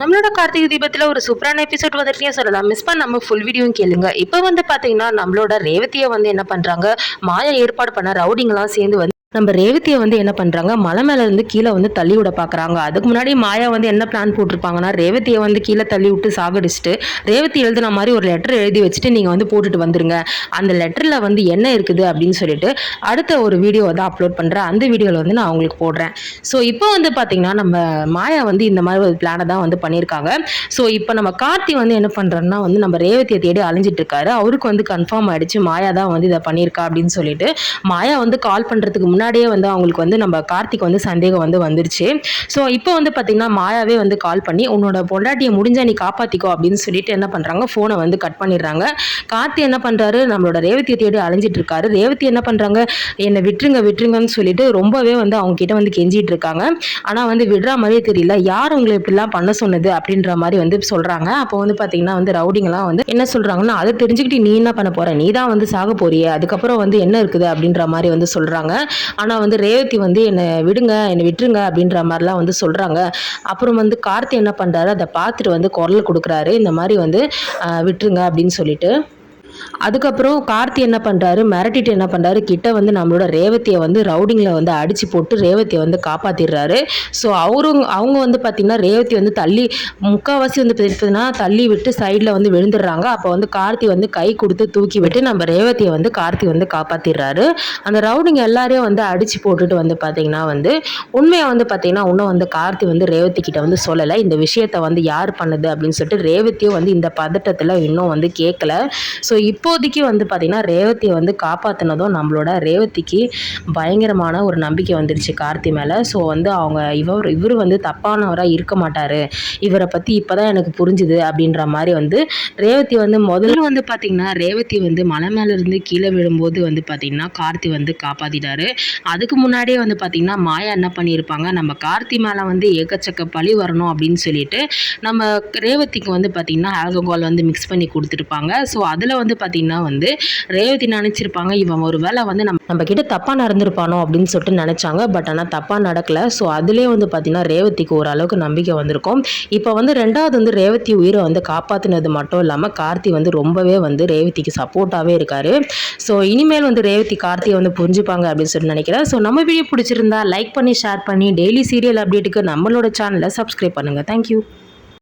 நம்மளோட கார்த்திகை தீபத்துல ஒரு சூப்பரான எபிசோட் வந்துட்டே சொல்லலாம். மிஸ் பண்ணாம ஃபுல் வீடியோவும் கேளுங்க. இப்போ வந்து பாத்தீங்கன்னா நம்மளோட ரேவதியை வந்து என்ன பண்றாங்க, மாயா ஏற்பாடு பண்ண ரவுடிங்கெல்லாம் சேர்ந்து வந்து நம்ம ரேவதியை வந்து என்ன பண்றாங்க, மலை மேல இருந்து கீழே வந்து தள்ளி விட பாக்குறாங்க. அதுக்கு முன்னாடி மாயா வந்து என்ன பிளான் போட்டிருப்பாங்கன்னா, ரேவதியை வந்து கீழே தள்ளி விட்டு சாகடிச்சுட்டு ரேவதி எழுதுன மாதிரி ஒரு லெட்டர் எழுதி வச்சுட்டு நீங்க வந்து போட்டுட்டு வந்துருங்க, அந்த லெட்டர்ல வந்து என்ன இருக்குது அப்படின்னு சொல்லிட்டு அடுத்த ஒரு வீடியோ வந்து அப்லோட் பண்றேன். அந்த வீடியோல வந்து நான் உங்களுக்கு போடுறேன். ஸோ இப்போ வந்து பாத்தீங்கன்னா நம்ம மாயா வந்து இந்த மாதிரி ஒரு பிளானை தான் வந்து பண்ணியிருக்காங்க. ஸோ இப்போ நம்ம கார்த்தி வந்து என்ன பண்றோம்னா வந்து நம்ம ரேவதியை தேடி அலைஞ்சிட்டு இருக்காரு. அவருக்கு வந்து கன்ஃபார்ம் ஆயிடுச்சு மாயா தான் வந்து இதை பண்ணியிருக்கா அப்படின்னு சொல்லிட்டு. மாயா வந்து கால் பண்றதுக்கு முன்னாடியே வந்து அவங்களுக்கு வந்து நம்ம கார்த்திக் வந்து சந்தேகம் வந்து வந்துருச்சு. ஸோ இப்போ வந்து பார்த்தீங்கன்னா மாயாவே வந்து கால் பண்ணி உன்னோட பொண்டாட்டியை முடிஞ்சா நீ காப்பாத்திக்கோ அப்படின்னு சொல்லிட்டு என்ன பண்றாங்க, ஃபோனை வந்து கட் பண்ணிடுறாங்க. கார்த்தி என்ன பண்றாரு, நம்மளோட ரேவதியை தேடி அலைஞ்சிட்டு இருக்காரு. ரேவதி என்ன பண்றாங்க, என்னை விட்டுருங்க விட்டுருங்கன்னு சொல்லிட்டு ரொம்பவே வந்து அவங்க கிட்ட வந்து கெஞ்சிட்டு இருக்காங்க. ஆனா வந்து விடுற மாதிரியே தெரியல. யார் உங்களை இப்படிலாம் பண்ண சொன்னது அப்படின்ற மாதிரி வந்து சொல்றாங்க. அப்போ வந்து பாத்தீங்கன்னா வந்து ரவுடிங்கெல்லாம் வந்து என்ன சொல்றாங்கன்னா, அதை தெரிஞ்சுக்கிட்டு நீ என்ன பண்ண போற, நீ தான் வந்து சாக போறிய, அதுக்கப்புறம் வந்து என்ன இருக்குது அப்படின்ற மாதிரி வந்து சொல்றாங்க. ஆனா வந்து ரேவதி வந்து என்னை விடுங்க, என்னை விட்டுருங்க அப்படின்ற மாதிரிலாம் வந்து சொல்றாங்க. அப்புறம் வந்து கார்த்தி என்ன பண்றாரு, அதை பார்த்துட்டு வந்து குரல் கொடுக்குறாரு, இந்த மாதிரி வந்து விட்டுருங்க அப்படின்னு சொல்லிட்டு. அதுக்கப்புறம் கார்த்தி என்ன பண்றாரு, மிரட்டிட்டு என்ன பண்றாரு, கிட்ட வந்து நம்மளோட ரேவதியை வந்து ரவுடிங்ல வந்து அடிச்சு போட்டு ரேவதியை வந்து காப்பாத்திடுறாரு. ஸோ அவங்க வந்து பார்த்தீங்கன்னா ரேவதி வந்து தள்ளி முக்கால்வாசி வந்து பெருப்புனா தள்ளி விட்டு சைடில் வந்து விழுந்துடுறாங்க. அப்போ வந்து கார்த்தி வந்து கை கொடுத்து தூக்கி விட்டு நம்ம ரேவதியை வந்து கார்த்தி வந்து காப்பாத்திடுறாரு. அந்த ரவுடிங்க எல்லாரையும் வந்து அடிச்சு போட்டுட்டு வந்து பார்த்தீங்கன்னா வந்து உண்மையை வந்து பார்த்தீங்கன்னா இன்னும் வந்து கார்த்தி வந்து ரேவதி கிட்ட வந்து சொல்லலை. இந்த விஷயத்த வந்து யார் பண்ணுது அப்படின்னு சொல்லிட்டு ரேவதியும் வந்து இந்த பதட்டத்தில் இன்னும் வந்து கேட்கல. ஸோ இப்போதைக்கு வந்து பார்த்தீங்கன்னா ரேவதியை வந்து காப்பாற்றினதும் நம்மளோட ரேவதிக்கு பயங்கரமான ஒரு நம்பிக்கை வந்துருச்சு கார்த்தி மேலே. ஸோ வந்து அவங்க இவர் வந்து தப்பானவராக இருக்க மாட்டார், இவரை பற்றி இப்போ தான் எனக்கு புரிஞ்சுது அப்படின்ற மாதிரி வந்து ரேவதி வந்து முதல்ல வந்து பார்த்திங்கன்னா ரேவதி வந்து மலை மேலேருந்து கீழே விழும்போது வந்து பார்த்திங்கன்னா கார்த்தி வந்து காப்பாற்றிட்டாரு. அதுக்கு முன்னாடியே வந்து பார்த்திங்கன்னா மாயா என்ன பண்ணியிருப்பாங்க, நம்ம கார்த்தி மேலே வந்து ஏக்கச்சக்க பழி வரணும் அப்படின்னு சொல்லிட்டு நம்ம ரேவதிக்கு வந்து பார்த்திங்கன்னா ஆல்கஹால் வந்து மிக்ஸ் பண்ணி கொடுத்துருப்பாங்க. ஸோ அதில் வந்து பார்த்தீங்கன்னா வந்து ரேவதி நினச்சிருப்பாங்க இவன் ஒரு வேளை வந்து நம்ம கிட்ட தப்பாக நடந்திருப்பானோ அப்படின்னு சொல்லிட்டு நினச்சாங்க. பட் ஆனால் தப்பாக நடக்கலை. ஸோ அதுலேயே வந்து பார்த்தீங்கன்னா ரேவதிக்கு ஓரளவுக்கு நம்பிக்கை வந்திருக்கும். இப்போ வந்து ரெண்டாவது வந்து ரேவதி உயிரை வந்து காப்பாற்றினது மட்டும் இல்லாமல் கார்த்தி வந்து ரொம்பவே வந்து ரேவதிக்கு சப்போர்ட்டாகவே இருக்காரு. ஸோ இனிமேல் வந்து ரேவதி கார்த்தியை வந்து புரிஞ்சுப்பாங்க அப்படின்னு சொல்லிட்டு நினைக்கிறேன். ஸோ நம்ம வீடியோ பிடிச்சிருந்தா லைக் பண்ணி ஷேர் பண்ணி டெய்லி சீரியல் அப்டேட்டுக்கு நம்மளோட சேனலை சப்ஸ்கிரைப் பண்ணுங்கள். தேங்க்யூ.